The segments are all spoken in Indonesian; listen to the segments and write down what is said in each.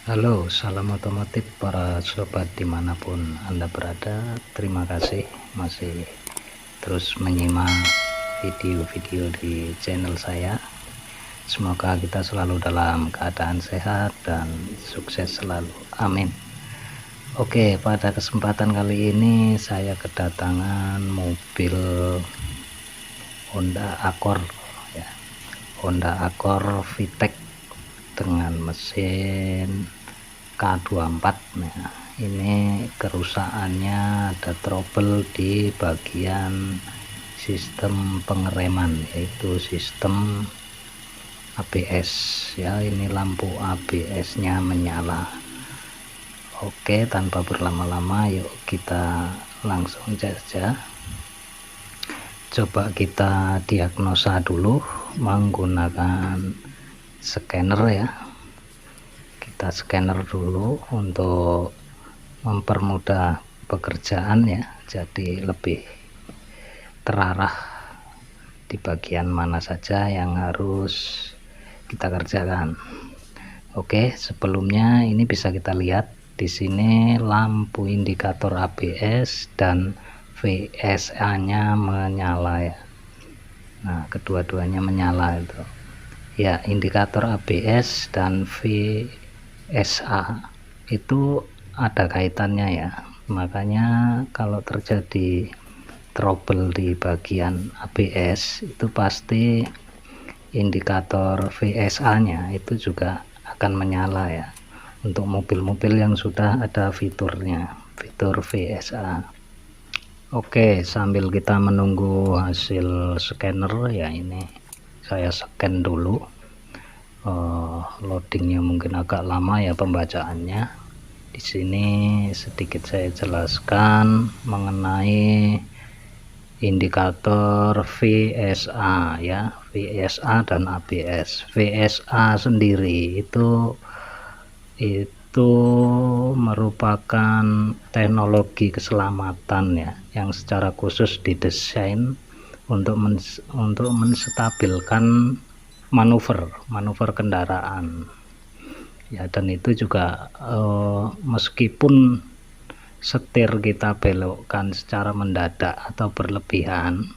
Halo, salam otomotif para sobat dimanapun Anda berada. Terima kasih masih terus menyimak video-video di channel saya. Semoga kita selalu dalam keadaan sehat dan sukses selalu, amin. Oke, pada kesempatan kali ini saya kedatangan mobil Honda Accord ya, Honda Accord VTEC dengan mesin K24. Nah, ini kerusakannya ada trouble di bagian sistem pengereman, yaitu sistem ABS ya. Ini lampu ABS nya menyala. Oke, tanpa berlama-lama yuk kita langsung saja coba kita diagnosa dulu menggunakan scanner ya. Kita scanner dulu untuk mempermudah pekerjaan ya, jadi lebih terarah di bagian mana saja yang harus kita kerjakan. Oke, sebelumnya ini bisa kita lihat di sini lampu indikator ABS dan VSA nya menyala ya. Nah, kedua-duanya menyala itu ya. Indikator ABS dan VSA itu ada kaitannya ya, makanya kalau terjadi trouble di bagian ABS itu pasti indikator VSA nya itu juga akan menyala ya, untuk mobil-mobil yang sudah ada fiturnya, fitur VSA. Oke, sambil kita menunggu hasil scanner ya, ini saya scan dulu. Loadingnya mungkin agak lama ya pembacaannya. Di sini sedikit saya jelaskan mengenai indikator VSA ya, VSA dan ABS. VSA sendiri itu merupakan teknologi keselamatan ya, yang secara khusus didesain untuk menstabilkan manuver kendaraan ya. Dan itu juga meskipun setir kita belokkan secara mendadak atau berlebihan,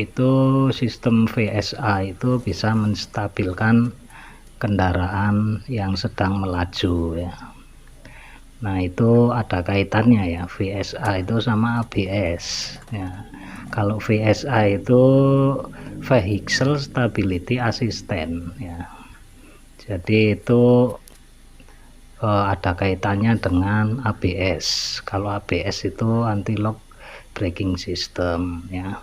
itu sistem VSA itu bisa menstabilkan kendaraan yang sedang melaju ya. Nah, itu ada kaitannya ya, VSA itu sama ABS ya. Kalau VSA itu Vehicle Stability Assistant ya, jadi itu ada kaitannya dengan ABS. Kalau ABS itu anti-lock braking system ya.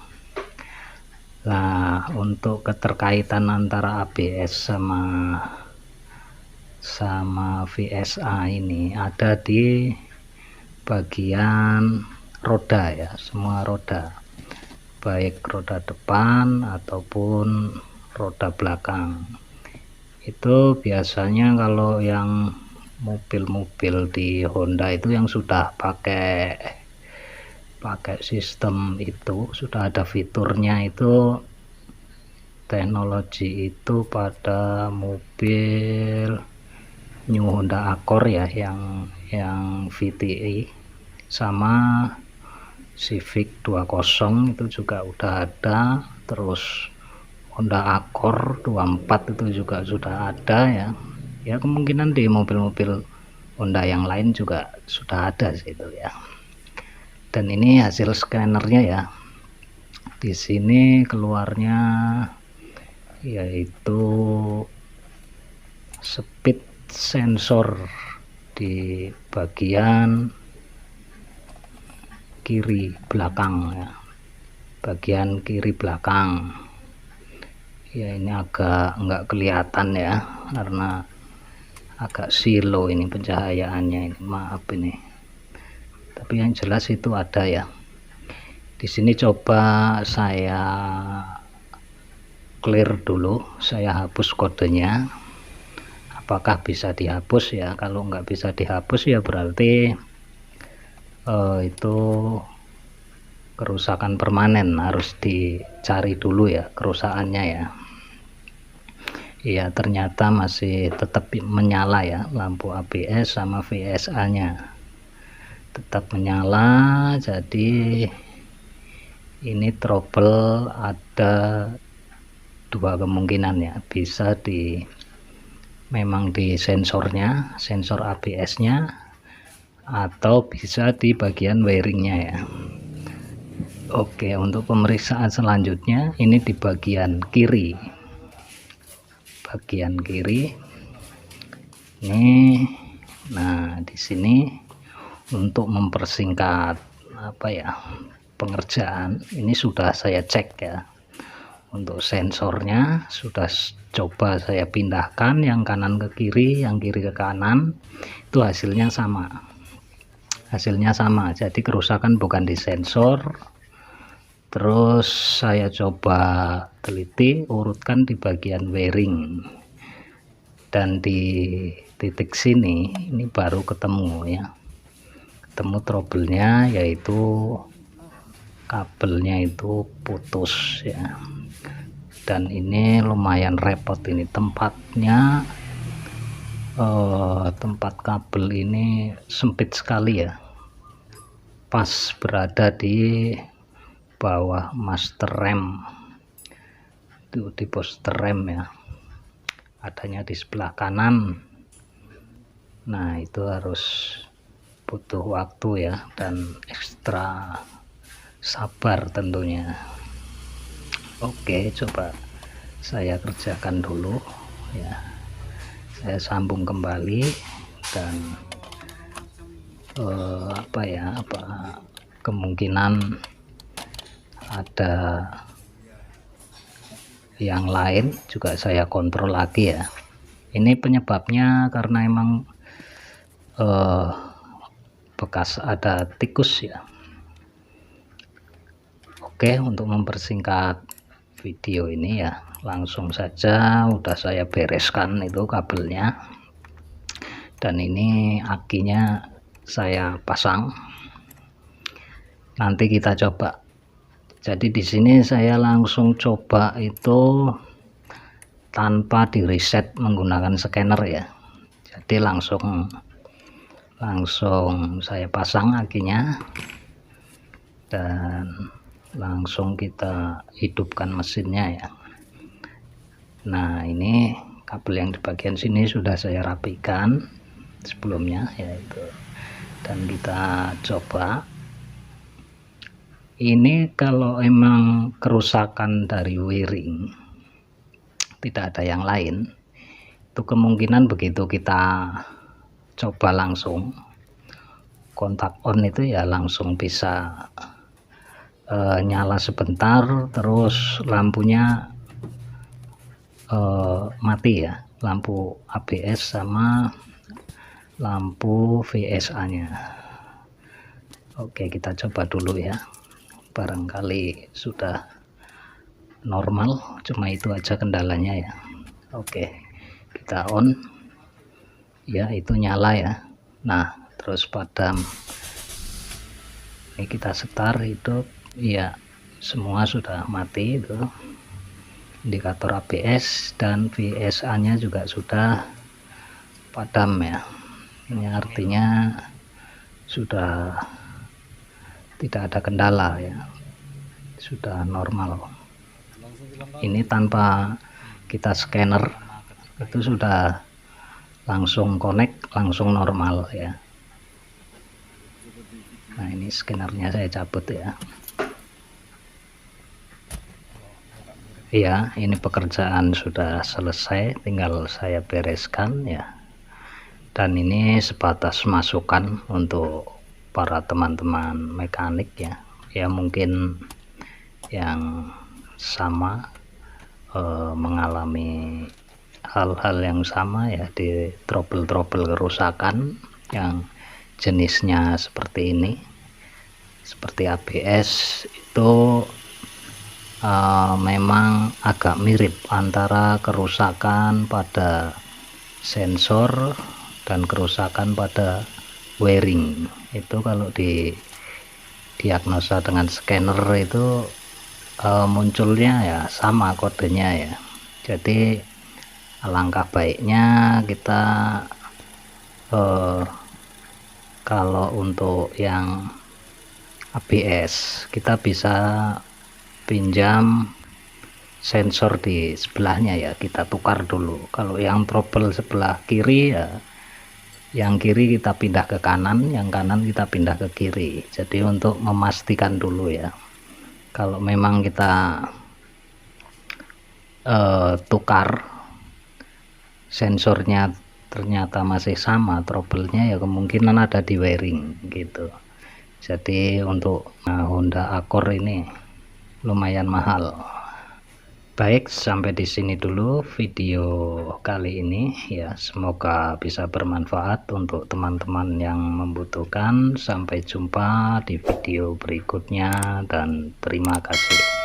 Nah, untuk keterkaitan antara ABS sama VSA ini ada di bagian roda ya, semua roda, baik roda depan ataupun roda belakang. Itu biasanya kalau yang mobil-mobil di Honda itu yang sudah pakai sistem itu, sudah ada fiturnya itu, teknologi itu pada mobil New Honda Accord ya, yang VTE sama Civic 20 itu juga udah ada. Terus Honda Accord 24 itu juga sudah ada ya. Ya, kemungkinan di mobil-mobil Honda yang lain juga sudah ada itu ya. Dan ini hasil scannernya ya. Di sini keluarnya yaitu speed sensor di bagian kiri belakang ya, bagian kiri belakang ya. Ini agak nggak kelihatan ya karena agak silo ini pencahayaannya ini, maaf ini, tapi yang jelas itu ada ya. Di sini coba saya clear dulu, saya hapus kodenya. Apakah bisa dihapus ya? Kalau nggak bisa dihapus ya berarti itu kerusakan permanen, harus dicari dulu ya kerusakannya ya. ya ternyata masih tetap menyala ya, lampu ABS sama VSA nya tetap menyala. Jadi ini trouble ada dua kemungkinan ya, bisa memang di sensornya, sensor ABS nya, atau bisa di bagian wiringnya ya. Oke, untuk pemeriksaan selanjutnya ini di bagian kiri ini. Nah, di sini untuk mempersingkat apa ya, pengerjaan ini sudah saya cek ya. Untuk sensornya sudah coba saya pindahkan, yang kanan ke kiri, yang kiri ke kanan, itu hasilnya sama. Jadi kerusakan bukan di sensor. Terus saya coba teliti, urutkan di bagian wiring, dan di titik sini ini baru ketemu ya, ketemu trouble-nya, yaitu kabelnya itu putus ya. Dan ini lumayan repot, ini tempatnya, tempat kabel ini sempit sekali ya, pas berada di bawah master rem, itu di poster rem ya, adanya di sebelah kanan. Nah, itu harus butuh waktu ya, dan ekstra sabar tentunya. Oke, coba saya kerjakan dulu ya, saya sambung kembali. Dan kemungkinan ada yang lain juga saya kontrol lagi ya. Ini penyebabnya karena emang bekas ada tikus ya. Oke, untuk mempersingkat video ini ya, langsung saja udah saya bereskan itu kabelnya, dan ini akinya saya pasang. Nanti kita coba. Jadi di sini saya langsung coba itu tanpa di reset menggunakan scanner ya. Jadi langsung saya pasang akinya, dan langsung kita hidupkan mesinnya ya. Nah, ini kabel yang di bagian sini sudah saya rapikan sebelumnya yaitu, dan kita coba. Ini kalau emang kerusakan dari wiring, tidak ada yang lain, itu kemungkinan begitu kita coba langsung kontak on itu ya, langsung bisa nyala sebentar, terus lampunya mati ya, lampu ABS sama lampu VSA nya. Oke, kita coba dulu ya, barangkali sudah normal, cuma itu aja kendalanya ya. Oke, kita on ya, itu nyala ya. Nah, terus padam. Ini kita setar, hidup ya, semua sudah mati itu, indikator ABS dan VSA nya juga sudah padam ya. Ini artinya sudah tidak ada kendala ya, sudah normal. Ini tanpa kita scanner itu sudah langsung connect, langsung normal ya. Nah, ini scannernya saya cabut ya. Ya, ini pekerjaan sudah selesai, tinggal saya bereskan ya. Dan ini sebatas masukan untuk para teman-teman mekanik ya, ya mungkin yang sama mengalami hal-hal yang sama ya, di trouble-trouble kerusakan yang jenisnya seperti ini, seperti ABS itu memang agak mirip antara kerusakan pada sensor dan kerusakan pada wiring. Itu kalau di diagnosa dengan scanner itu munculnya ya sama kodenya ya. Jadi Alangkah baiknya kita kalau untuk yang ABS kita bisa pinjam sensor di sebelahnya ya, kita tukar dulu. Kalau yang trouble sebelah kiri ya, yang kiri kita pindah ke kanan, yang kanan kita pindah ke kiri. Jadi untuk memastikan dulu ya, kalau memang kita tukar sensornya ternyata masih sama trouble-nya, ya kemungkinan ada di wiring gitu. Jadi untuk Honda Accord ini lumayan mahal. Baik, sampai di sini dulu video kali ini ya, semoga bisa bermanfaat untuk teman-teman yang membutuhkan. Sampai jumpa di video berikutnya dan terima kasih.